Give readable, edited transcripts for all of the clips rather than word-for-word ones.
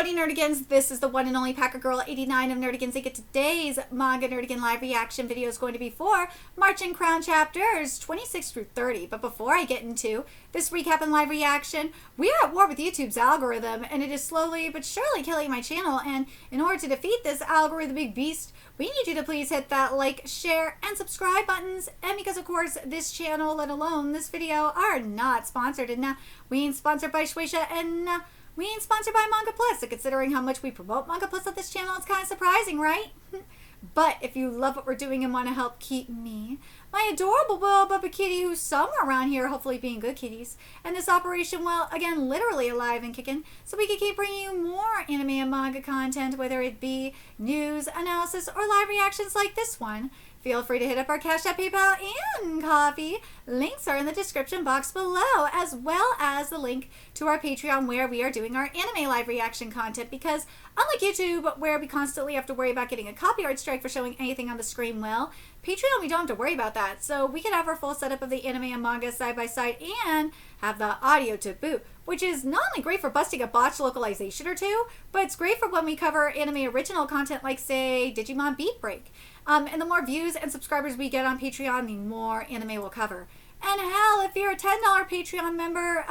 What Nerdigans? This is the one and only Packer Girl 89 of Nerdigans. And today's Manga Nerdigan live reaction video is going to be for Märchen Crown chapters 26 through 30. But before I get into this recap and live reaction, we are at war with YouTube's algorithm, and it is slowly but surely killing my channel. And in order to defeat this algorithmic beast, we need you to please hit that like, share, and subscribe buttons. And because, of course, this channel, let alone this video, are not sponsored. And we ain't sponsored by Shueisha, and we ain't sponsored by Manga Plus. So considering how much we promote Manga Plus on this channel, it's kind of surprising, right? But if you love what we're doing and want to help keep me, my adorable little Bubba Kitty, who's somewhere around here, hopefully being good kitties, and this operation, well, again, literally alive and kicking, so we can keep bringing you more anime and manga content, whether it be news, analysis, or live reactions like this one. Feel free to hit up our Cash App, PayPal, and Coffee. Links are in the description box below, as well as the link to our Patreon where we are doing our anime live reaction content, because unlike YouTube, where we constantly have to worry about getting a copyright strike for showing anything on the screen, well, Patreon, we don't have to worry about that. So we can have our full setup of the anime and manga side by side and have the audio to boot, which is not only great for busting a botched localization or two, but it's great for when we cover anime original content like, say, Digimon Beat Break. And the more views and subscribers we get on Patreon, the more anime we'll cover. And hell, if you're a $10 Patreon member,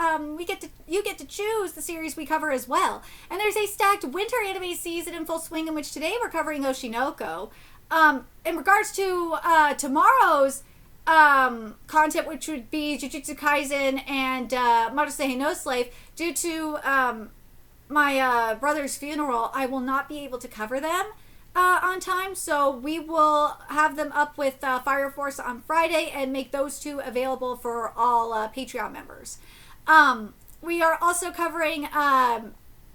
you get to choose the series we cover as well. And there's a stacked winter anime season in full swing, in which today we're covering Oshinoko. In regards to tomorrow's content, which would be Jujutsu Kaisen and Marusei no Slave, due to my brother's funeral, I will not be able to cover them on time, so we will have them up with Fire Force on Friday and make those two available for all Patreon members. We are also covering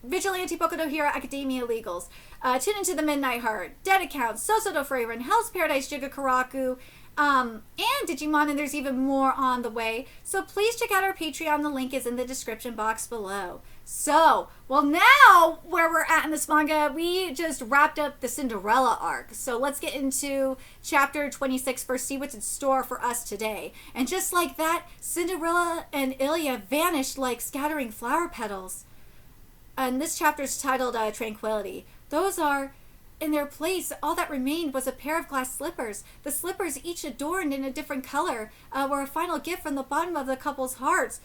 Vigilante Boku no Hero Academia Legals, Tune Into the Midnight Heart, Dead Accounts, Soso do Freyren, Hell's Paradise Jiga Karaku, and Digimon, and there's even more on the way. So please check out our Patreon. The link is in the description box below. So, well, now where we're at in this manga, we just wrapped up the Cinderella arc. So let's get into chapter 26 first, see what's in store for us today. And just like that, Cinderella and Ilya vanished like scattering flower petals. And this chapter is titled Tranquility. Those are... In their place, all that remained was a pair of glass slippers. The slippers, each adorned in a different color, were a final gift from the bottom of the couple's hearts.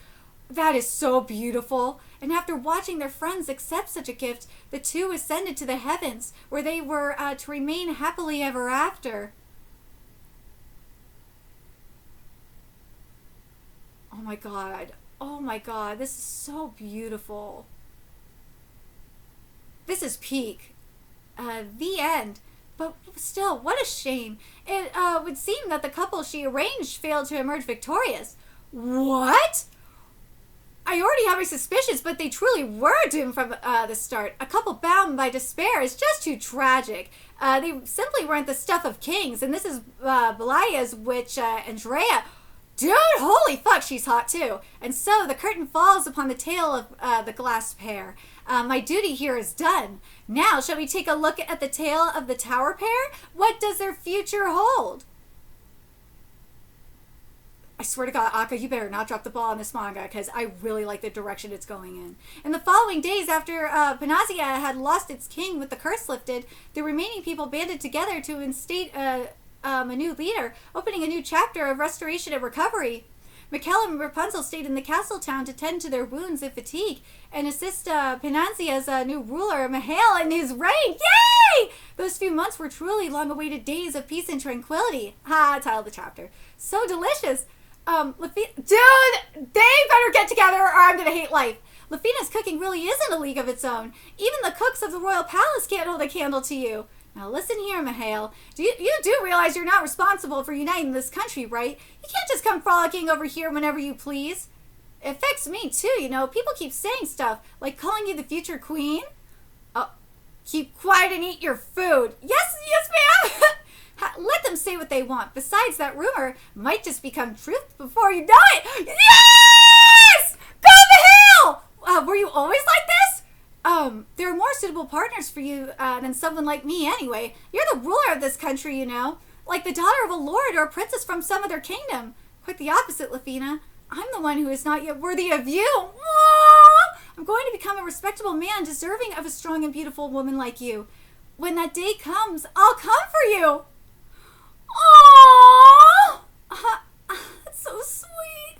That is so beautiful. And after watching their friends accept such a gift, the two ascended to the heavens, where they were to remain happily ever after. Oh my god. Oh my god. This is so beautiful. This is peak. The end. But still, what a shame. It would seem that the couple she arranged failed to emerge victorious. What? I already have my suspicions, but they truly were doomed from the start. A couple bound by despair is just too tragic. They simply weren't the stuff of kings, and this is Belia's witch, Andrea. Dude, holy fuck, she's hot too. And so the curtain falls upon the tale of the glass pair. My duty here is done. Now, shall we take a look at the tale of the tower pair? What does their future hold? I swear to God, Akka, you better not drop the ball on this manga, because I really like the direction it's going in. In the following days, after Panacea had lost its king with the curse lifted, the remaining people banded together to instate a new leader, opening a new chapter of restoration and recovery. Mikkel and Rapunzel stayed in the castle town to tend to their wounds and fatigue and assist Panacea's new ruler, Mihail, in his reign. Yay! Those few months were truly long-awaited days of peace and tranquility. Title of the chapter. So delicious. Dude, they better get together or I'm gonna hate life. Lafina's cooking really isn't a league of its own. Even the cooks of the royal palace can't hold a candle to you. Now listen here, Mihail. You do realize you're not responsible for uniting this country, right? You can't just come frolicking over here whenever you please. It affects me too, you know. People keep saying stuff, like calling you the future queen. Oh, keep quiet and eat your food. Yes, ma'am. Let them say what they want. Besides, that rumor might just become truth before you know it. Yes! Go Mihail! Were you always like this? There are more suitable partners for you than someone like me anyway. You're the ruler of this country, you know. Like the daughter of a lord or a princess from some other kingdom. Quite the opposite, Lafina. I'm the one who is not yet worthy of you. Aww! I'm going to become a respectable man deserving of a strong and beautiful woman like you. When that day comes, I'll come for you. Aww! That's so sweet.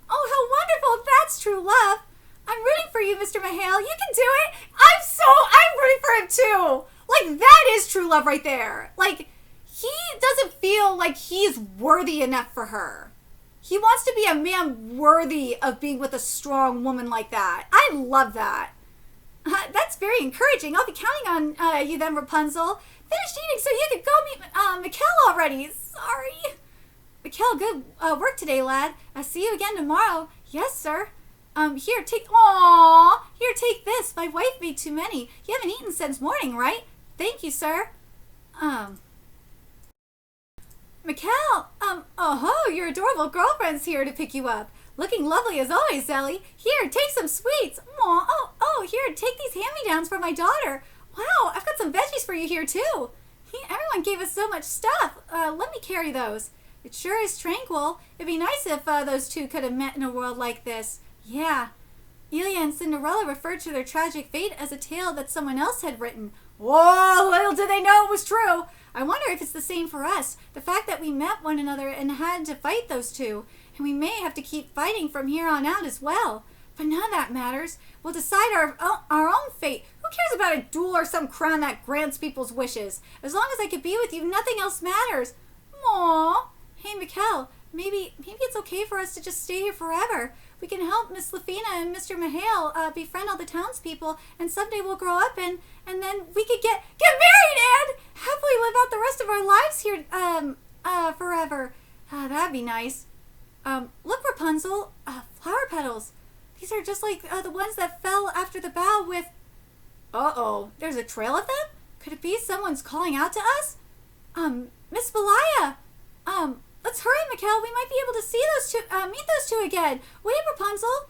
Oh, how wonderful. That's true love. I'm rooting for you, Mr. Mahale. You can do it. I'm rooting for him too. Like, that is true love right there. Like, he doesn't feel like he's worthy enough for her. He wants to be a man worthy of being with a strong woman like that. I love that. That's very encouraging. I'll be counting on you then, Rapunzel. Finished eating so you could go meet Mikhail already. Sorry. Mikhail, good work today, lad. I'll see you again tomorrow. Yes, sir. Here, take this. My wife made too many. You haven't eaten since morning, right? Thank you, sir. Mikhail, your adorable girlfriend's here to pick you up. Looking lovely as always, Ellie. Here, take some sweets. Here, take these hand-me-downs for my daughter. Wow, I've got some veggies for you here, too. Everyone gave us so much stuff. Let me carry those. It sure is tranquil. It'd be nice if those two could have met in a world like this. Yeah. Ilya and Cinderella referred to their tragic fate as a tale that someone else had written. Whoa, little did they know it was true. I wonder if it's the same for us. The fact that we met one another and had to fight those two. And we may have to keep fighting from here on out as well. But none of that matters. We'll decide our own fate. Who cares about a duel or some crown that grants people's wishes? As long as I could be with you, nothing else matters. Aww. Hey, Mikhail, maybe it's okay for us to just stay here forever. We can help Miss Lafina and Mr. Mahale befriend all the townspeople, and someday we'll grow up and then we could get married and happily live out the rest of our lives here forever. That'd be nice. Look, Rapunzel, flower petals. These are just like the ones that fell after the bough with... Uh-oh, there's a trail of them? Could it be someone's calling out to us? Miss Belaya, let's hurry, Mikhail. We might be able to see those two, meet those two again. Wait, Rapunzel.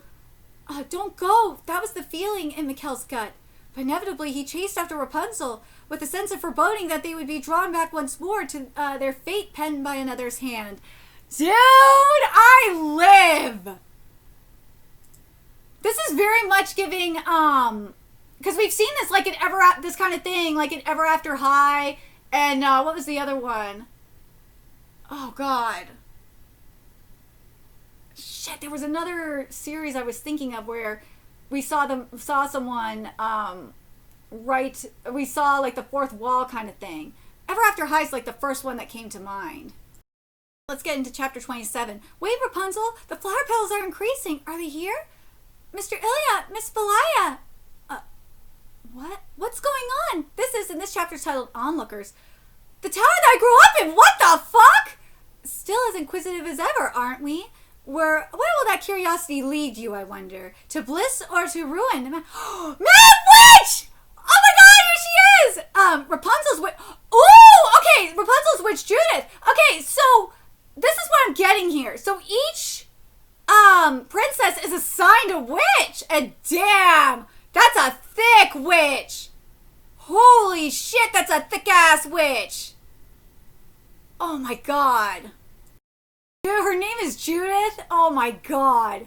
Don't go. That was the feeling in Mikhail's gut. But inevitably, he chased after Rapunzel with a sense of foreboding that they would be drawn back once more to their fate penned by another's hand. Dude, I live. This is very much giving, because we've seen this like in this kind of thing, like in Ever After High, and what was the other one? Oh God. Shit, there was another series I was thinking of where we saw someone we saw like the fourth wall kind of thing. Ever After High is like the first one that came to mind. Let's get into chapter 27. Wait, Rapunzel, the flower petals are increasing. Are they here? Mr. Ilya, Miss Belaya. What? What's going on? This chapter is titled Onlookers. The tower that I grew up in, what the fuck? Still as inquisitive as ever, aren't we? Where will that curiosity lead you, I wonder? To bliss or to ruin? Mad Witch! Oh my god, here she is! Rapunzel's Witch. Ooh, okay, Rapunzel's Witch Judith. Okay, so this is what I'm getting here. So each princess is assigned a witch. And damn, that's a thick witch. Holy shit, that's a thick-ass witch. Oh my god. Dude, her name is Judith? Oh my god.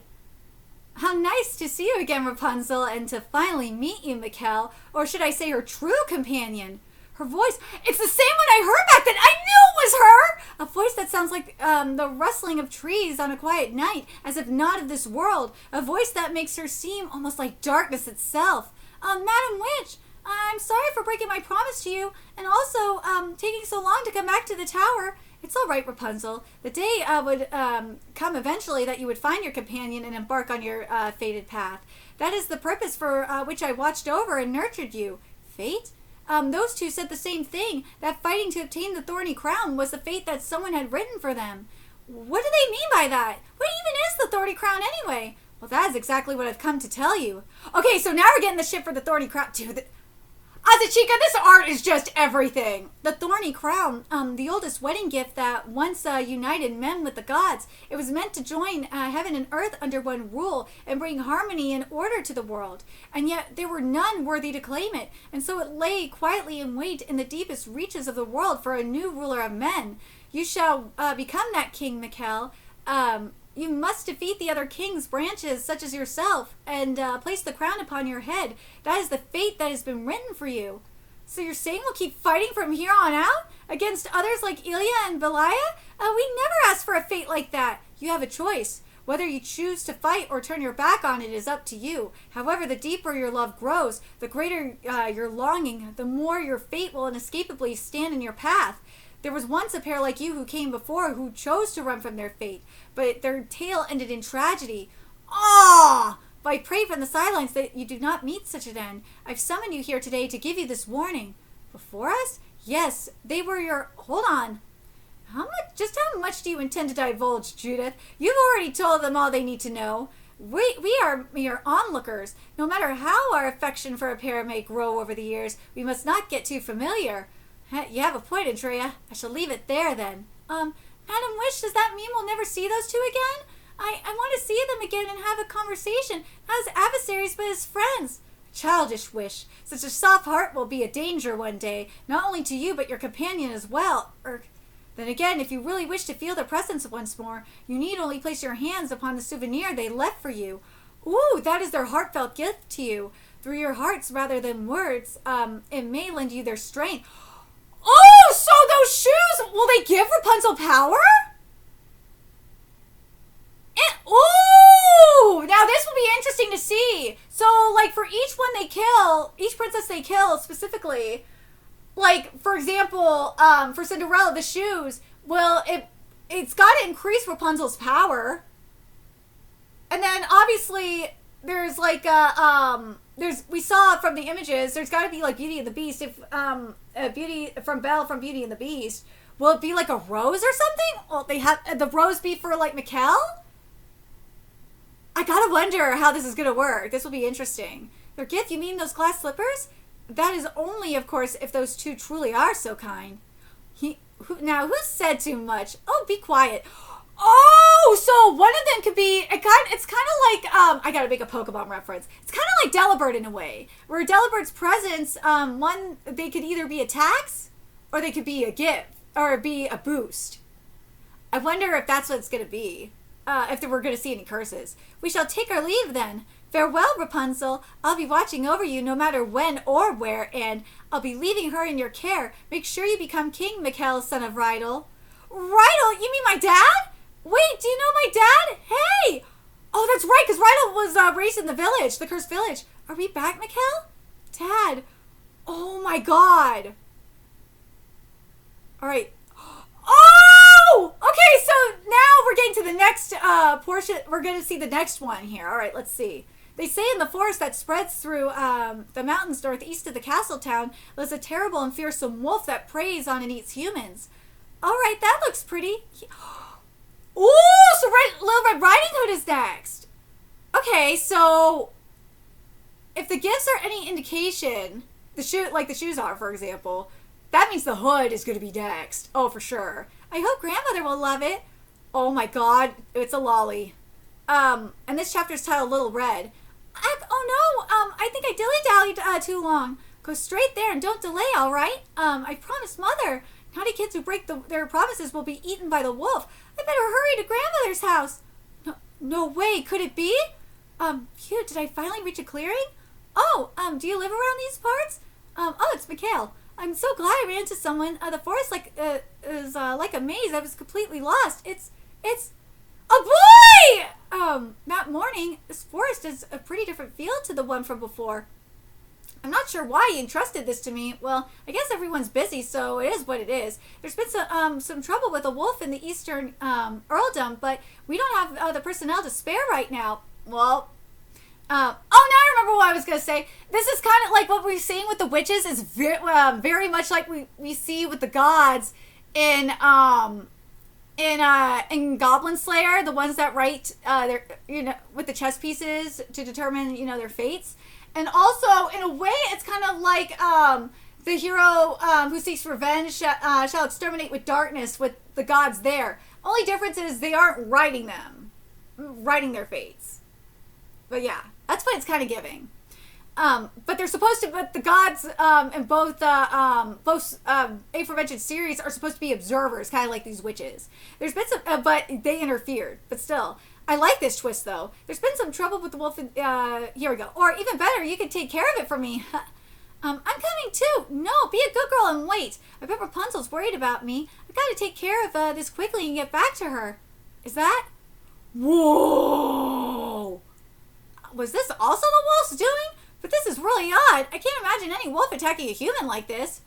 How nice to see you again, Rapunzel, and to finally meet you, Mikhail. Or should I say her true companion? Her voice, it's the same one I heard back then. I knew it was her! A voice that sounds like the rustling of trees on a quiet night, as if not of this world. A voice that makes her seem almost like darkness itself. Madam Witch, I'm sorry for breaking my promise to you, and also taking so long to come back to the tower. It's all right, Rapunzel. The day would come eventually that you would find your companion and embark on your fated path. That is the purpose for which I watched over and nurtured you. Fate? Those two said the same thing, that fighting to obtain the thorny crown was the fate that someone had written for them. What do they mean by that? What even is the thorny crown anyway? Well, that is exactly what I've come to tell you. Okay, so now we're getting the shit for the thorny crown. Dude, Azuchika, this art is just everything. The thorny crown, the oldest wedding gift that once united men with the gods. It was meant to join heaven and earth under one rule and bring harmony and order to the world. And yet there were none worthy to claim it. And so it lay quietly in wait in the deepest reaches of the world for a new ruler of men. You shall become that king, Mikhail. You must defeat the other king's branches, such as yourself, and place the crown upon your head. That is the fate that has been written for you. So you're saying we'll keep fighting from here on out against others like Ilya and Belaya? We never asked for a fate like that. You have a choice. Whether you choose to fight or turn your back on it is up to you. However, the deeper your love grows, the greater your longing, the more your fate will inescapably stand in your path. There was once a pair like you who came before who chose to run from their fate, but their tale ended in tragedy. Ah! But I pray from the sidelines that you do not meet such an end. I've summoned you here today to give you this warning. Before us? Yes, they were your... Hold on. Just how much do you intend to divulge, Judith? You've already told them all they need to know. We are mere onlookers. No matter how our affection for a pair may grow over the years, we must not get too familiar. You have a point, Andrea. I shall leave it there, then. Madam Wish, does that mean we'll never see those two again? I want to see them again and have a conversation, not as adversaries, but as friends. Childish Wish. Such a soft heart will be a danger one day, not only to you, but your companion as well. Then again, if you really wish to feel their presence once more, you need only place your hands upon the souvenir they left for you. Ooh, that is their heartfelt gift to you. Through your hearts rather than words, it may lend you their strength. Oh, so those shoes, will they give Rapunzel power? Ooh, now this will be interesting to see. So, like, for each one they kill, each princess they kill specifically, like, for example, for Cinderella, the shoes, well, it's got to increase Rapunzel's power. And then, obviously, there's, like, we saw from the images, there's got to be, like, Beauty and the Beast. If, Beauty, from Belle from Beauty and the Beast, will it be, like, a rose or something? Well, they have, the rose be for, like, Mikkel? I gotta wonder how this is gonna work. This will be interesting. Their gift, you mean those glass slippers? That is only, of course, if those two truly are so kind. Now, who said too much? Oh, be quiet. Oh, so one of them could be, it's kind of like, I gotta make a Pokemon reference. It's kind of like Delibird in a way, where Delibird's presence, they could either be attacks, or they could be a gift, or be a boost. I wonder if that's what it's gonna be. If we're going to see any curses. We shall take our leave then. Farewell, Rapunzel. I'll be watching over you no matter when or where, and I'll be leaving her in your care. Make sure you become king, Mikkel, son of Rydell. Rydell? You mean my dad? Wait, do you know my dad? Hey! Oh, that's right, because Rydell was raised in the village, the cursed village. Are we back, Mikkel? Dad. Oh my god. All right. Oh! Okay, so now we're getting to the next portion. We're going to see the next one here. All right, let's see. They say in the forest that spreads through the mountains northeast of the castle town lives a terrible and fearsome wolf that preys on and eats humans. All right, that looks pretty. Ooh, so Little Red Riding Hood is next. Okay, so if the gifts are any indication, the shoes are, for example, that means the hood is going to be next. Oh, for sure. I hope grandmother will love it. Oh my god, it's a lolly. And this chapter is titled Little Red. I think I dilly-dallied too long. Go straight there and don't delay, all right? I promised Mother. Naughty kids who break their promises will be eaten by the wolf. I better hurry to grandmother's house. No way, could it be? Phew, did I finally reach a clearing? Oh, do you live around these parts? Oh, it's Mikhail. I'm so glad I ran into someone. The forest is like a maze. I was completely lost. It's a boy! That morning, this forest is a pretty different feel to the one from before. I'm not sure why he entrusted this to me. Well, I guess everyone's busy, so it is what it is. There's been some trouble with a wolf in the eastern earldom, but we don't have the personnel to spare right now. Well, now I remember what I was going to say. This is kind of like what we're seeing with the witches is very much like we see with the gods in Goblin Slayer, the ones that write their with the chess pieces to determine their fates. And also, in a way, it's kind of like the hero who seeks revenge shall exterminate with darkness with the gods there. Only difference is they aren't writing their fates. But yeah, that's what it's kind of giving. But they're supposed to, but the gods in both aforementioned series are supposed to be observers, kind of like these witches. There's been some, but they interfered. But still, I like this twist though. There's been some trouble with the wolf. Here we go. Or even better, you could take care of it for me. I'm coming too. No, be a good girl and wait. I bet Rapunzel's worried about me. I gotta take care of this quickly and get back to her. Is that? Whoa! Was this also the wolf's doing? But this is really odd. I can't imagine any wolf attacking a human like this.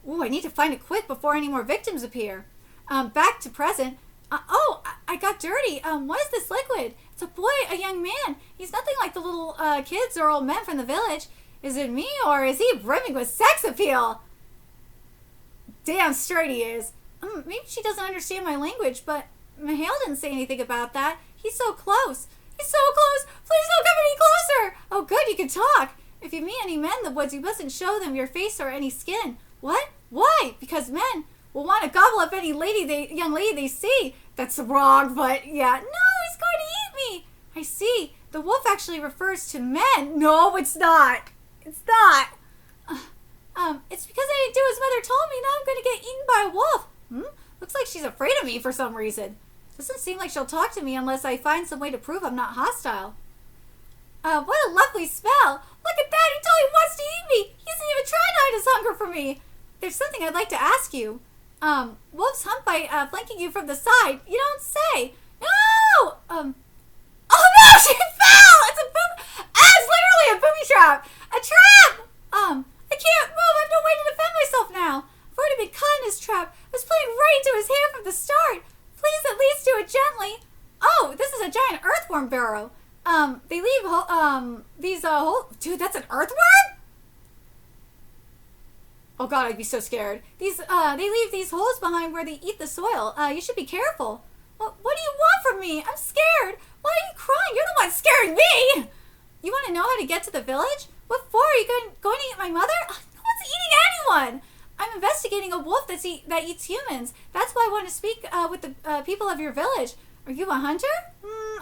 Ooh, I need to find it quick before any more victims appear. Back to present. I got dirty. What is this liquid? It's a boy, a young man. He's nothing like the little kids or old men from the village. Is it me, or is he brimming with sex appeal? Damn straight he is. Maybe she doesn't understand my language, but Mihail didn't say anything about that. He's so close. He's so close. Please don't come any closer. Oh, good, you can talk. If you meet any men in the woods, you mustn't show them your face or any skin. What? Why? Because men will want to gobble up any young lady they see. That's wrong, but yeah. No, he's going to eat me. I see. The wolf actually refers to men. No, it's not. It's not. It's because I didn't do as mother told me. Now I'm going to get eaten by a wolf. Looks like she's afraid of me for some reason. Doesn't seem like she'll talk to me unless I find some way to prove I'm not hostile. What a lovely smell. Look at that. He totally wants to eat me. He hasn't even tried to hide his hunger from me. There's something I'd like to ask you. Wolves hunt by flanking you from the side. You don't say. No! Oh no, she fell! It's literally a booby trap! A trap! I can't move. I have no way to defend myself now. I've already been caught in his trap. I was playing right into his hand from the start. Please at least do it gently. Oh, this is a giant earthworm burrow. They leave these dude, that's an earthworm? Oh god, I'd be so scared. They leave these holes behind where they eat the soil. You should be careful. What do you want from me? I'm scared. Why are you crying? You're the one scaring me. You want to know how to get to the village? What for? Are you going to eat my mother? No one's eating anyone. I'm investigating a wolf that eats humans. That's why I want to speak with the people of your village. Are you a hunter?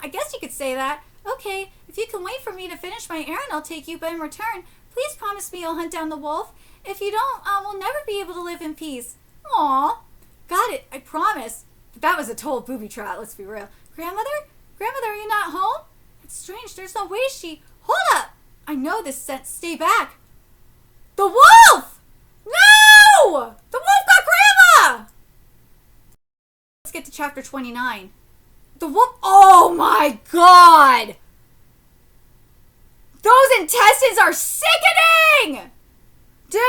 I guess you could say that. Okay, if you can wait for me to finish my errand, I'll take you, but in return, please promise me you'll hunt down the wolf. If you don't, we'll never be able to live in peace. Aw. Got it, I promise. But that was a total booby trap, let's be real. Grandmother? Grandmother, are you not home? It's strange, there's no way she... Hold up! I know this scent. Stay back. The wolf! No! The wolf got Grandma! Let's get to chapter 29. The wolf... Oh my god! Those intestines are sickening! Dude,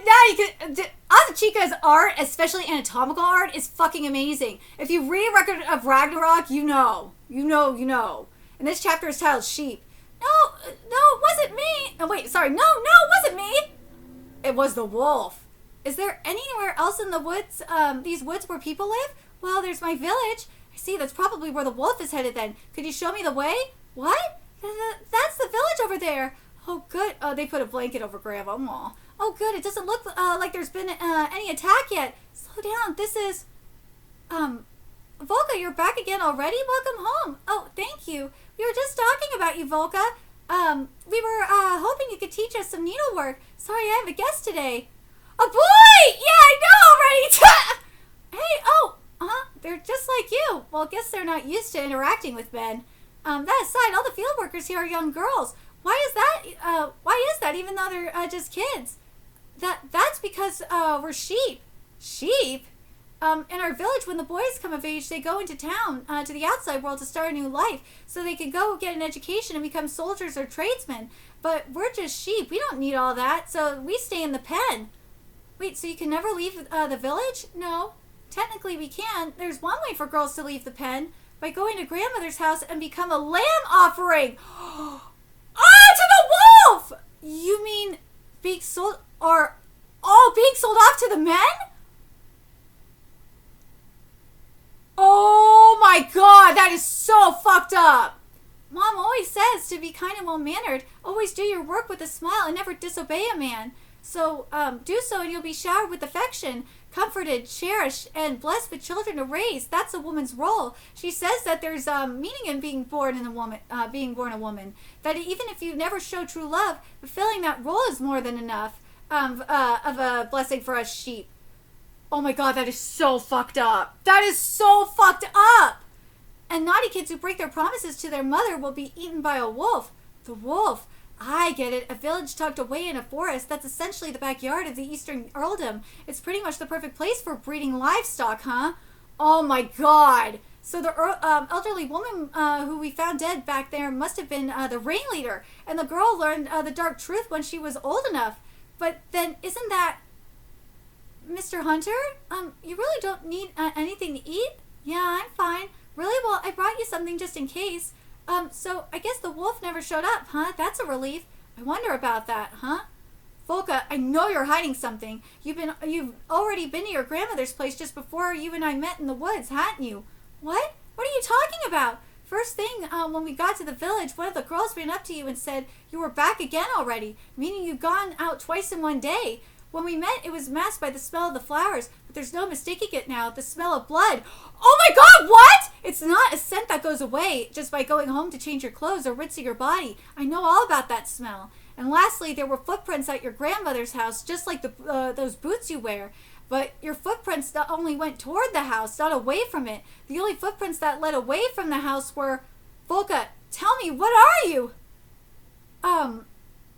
now you can... Asachika's art, especially anatomical art, is fucking amazing. If you read Record of Ragnarok, you know. You know. And this chapter is titled Sheep. No, it wasn't me. Oh, wait, sorry. No, it wasn't me. It was the wolf. Is there anywhere else in the woods, these woods where people live? Well, there's my village. I see, that's probably where the wolf is headed then. Could you show me the way? What? That's the village over there. Oh, good. Oh, they put a blanket over Grandma. Aw. Oh, good. It doesn't look like there's been any attack yet. Slow down. This is... Volka, you're back again already? Welcome home. Oh, thank you. We were just talking about you, Volka. We were hoping you could teach us some needlework. Sorry, I have a guest today. A boy! Yeah, I know already! Hey, they're just like you. Well, I guess they're not used to interacting with men. That aside, all the field workers here are young girls. Why is that, even though they're just kids? That's because we're sheep. Sheep? In our village, when the boys come of age, they go into town to the outside world to start a new life, so they can go get an education and become soldiers or tradesmen. But we're just sheep. We don't need all that, so we stay in the pen. Wait, so you can never leave the village? No. Technically, we can. There's one way for girls to leave the pen, by going to grandmother's house and become a lamb offering. To the wolf! You mean being sold, being sold off to the men? Oh my god, that is so fucked up. Mom always says to be kind and well-mannered, always do your work with a smile and never disobey a man. So do so and you'll be showered with affection, comforted, cherished, and blessed with children to raise. That's a woman's role. She says that there's meaning in being born a woman. That even if you never show true love, fulfilling that role is more than enough of a blessing for us sheep. Oh my God, that is so fucked up. That is so fucked up. And naughty kids who break their promises to their mother will be eaten by a wolf. The wolf. I get it. A village tucked away in a forest. That's essentially the backyard of the Eastern Earldom. It's pretty much the perfect place for breeding livestock, huh? Oh my God. So the elderly woman who we found dead back there must have been the ringleader. And the girl learned the dark truth when she was old enough. But then isn't that... Mr. Hunter? You really don't need anything to eat? Yeah, I'm fine. Really? Well, I brought you something just in case. So I guess the wolf never showed up, huh? That's a relief. I wonder about that, huh? Volka, I know you're hiding something. You've already been to your grandmother's place just before you and I met in the woods, hadn't you? What? What are you talking about? First thing, when we got to the village, one of the girls ran up to you and said you were back again already, meaning you've gone out twice in one day. When we met, it was masked by the smell of the flowers, but there's no mistaking it now, the smell of blood. Oh my God, what? It's not a scent that goes away just by going home to change your clothes or rinsing your body. I know all about that smell. And lastly, there were footprints at your grandmother's house, just like those boots you wear. But your footprints not only went toward the house, not away from it. The only footprints that led away from the house were... Volka, tell me, what are you? I'm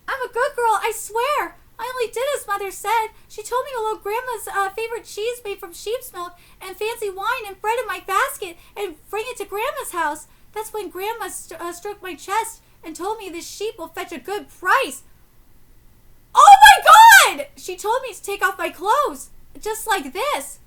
a good girl, I swear. I only did as Mother said. She told me to load Grandma's favorite cheese made from sheep's milk and fancy wine and bread in my basket and bring it to Grandma's house. That's when Grandma stroked my chest and told me this sheep will fetch a good price. Oh my God! She told me to take off my clothes, just like this.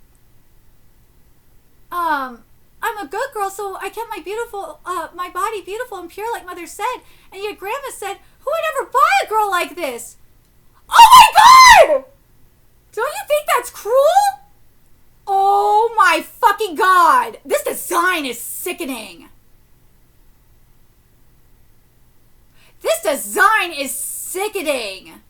I'm a good girl, so I kept my body beautiful and pure like Mother said. And yet Grandma said, who would ever buy a girl like this? Oh my God! Don't you think that's cruel? Oh my fucking God! This design is sickening. This design is sickening.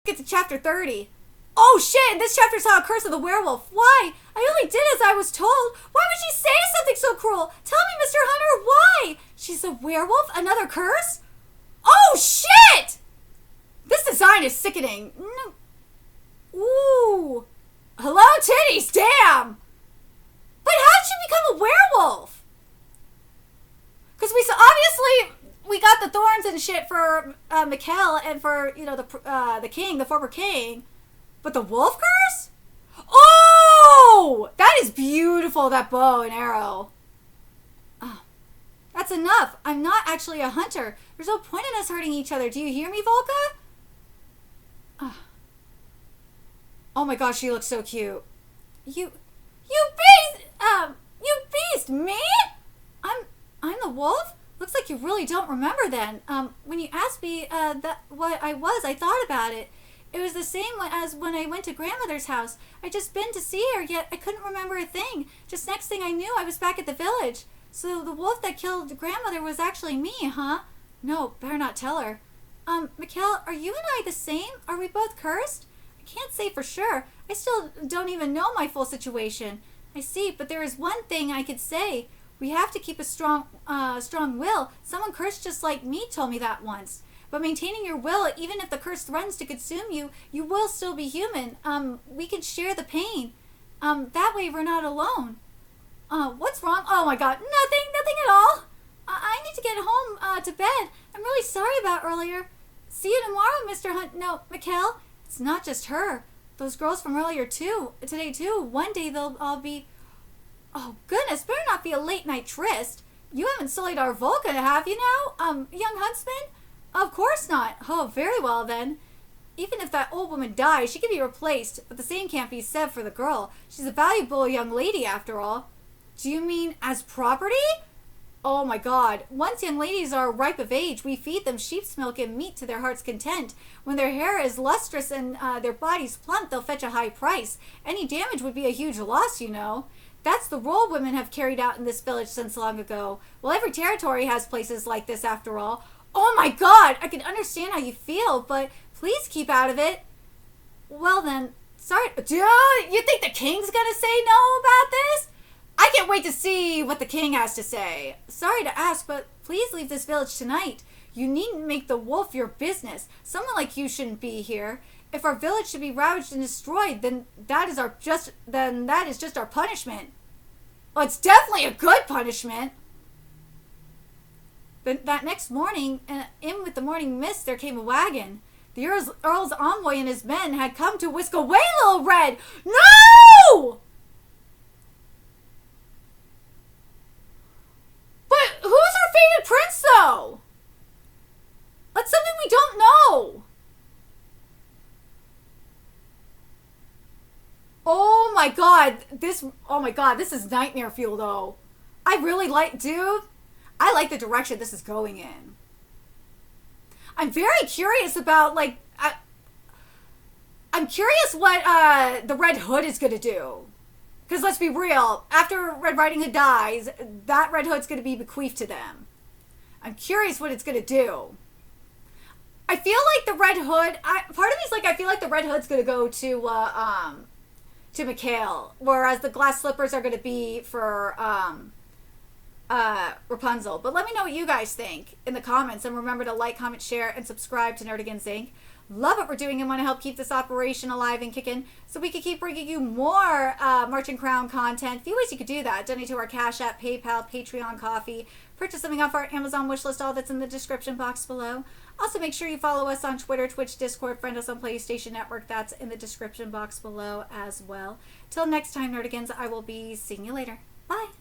Get to chapter 30. Oh shit! This chapter saw a curse of the werewolf. Why? I only did as I was told. Why would she say something so cruel? Tell me, Mr. Hunter, why? She's a werewolf? Another curse? Oh shit! This design is sickening. No. Ooh. Hello, titties, damn! But how did she become a werewolf? Because obviously we got the thorns and shit for Mikkel and for, you know, the king, the former king. But the wolf curse? Oh! That is beautiful, that bow and arrow. Oh, that's enough. I'm not actually a hunter. There's no point in us hurting each other. Do you hear me, Volka? Oh my gosh, she looks so cute. You beast, me? I'm the wolf? Looks like you really don't remember then. When you asked me what I was, I thought about it. It was the same as when I went to grandmother's house. I'd just been to see her, yet I couldn't remember a thing. Just next thing I knew, I was back at the village. So the wolf that killed grandmother was actually me, huh? No, better not tell her. Mikkel, are you and I the same? Are we both cursed? I can't say for sure. I still don't even know my full situation. I see, but there is one thing I could say. We have to keep a strong will. Someone cursed just like me told me that once. But maintaining your will, even if the curse threatens to consume you, you will still be human. We can share the pain. That way we're not alone. What's wrong? Oh my God, nothing at all. I need to get home to bed. I'm really sorry about earlier. See you tomorrow, Mr. Hunt. No, Mikkel. It's not just her. Those girls from earlier today too. One day they'll all be... Oh goodness, better not be a late night tryst. You haven't sullied our Volka, have you now, young huntsman? Of course not. Oh, very well then. Even if that old woman dies, she can be replaced, but the same can't be said for the girl. She's a valuable young lady after all. Do you mean as property? Oh my God. Once young ladies are ripe of age, we feed them sheep's milk and meat to their heart's content. When their hair is lustrous and their bodies plump, they'll fetch a high price. Any damage would be a huge loss, you know. That's the role women have carried out in this village since long ago. Well, every territory has places like this after all. Oh my God, I can understand how you feel, but please keep out of it. Well then, sorry. Dude, you think the king's gonna say no about this? I can't wait to see what the king has to say. Sorry to ask, but please leave this village tonight. You needn't make the wolf your business. Someone like you shouldn't be here. If our village should be ravaged and destroyed, then that is just our punishment. Well, it's definitely a good punishment. But that next morning, in with the morning mist, there came a wagon. The Earl's envoy and his men had come to whisk away Little Red. No! But who's our fated prince, though? That's something we don't know. Oh my god, this is nightmare fuel, though. I like the direction this is going in. I'm very curious about, like, I'm curious what the Red Hood is going to do. Because let's be real, after Red Riding Hood dies, that Red Hood's going to be bequeathed to them. I'm curious what it's going to do. I feel like the Red Hood, part of me is like, I feel like the Red Hood's going to go to Mikhail, whereas the glass slippers are going to be for Rapunzel. But let me know what you guys think in the comments, and remember to like, comment, share, and subscribe to Nerdigans Inc. Love what we're doing and want to help keep this operation alive and kicking so we can keep bringing you more March and Crown content. A few ways you could do that: donate to our Cash App, PayPal, Patreon, Coffee, purchase something off our Amazon wishlist, all that's in the description box below. Also, make sure you follow us on Twitter, Twitch, Discord, friend us on PlayStation Network. That's in the description box below as well. Till next time, Nerdigans, I will be seeing you later. Bye!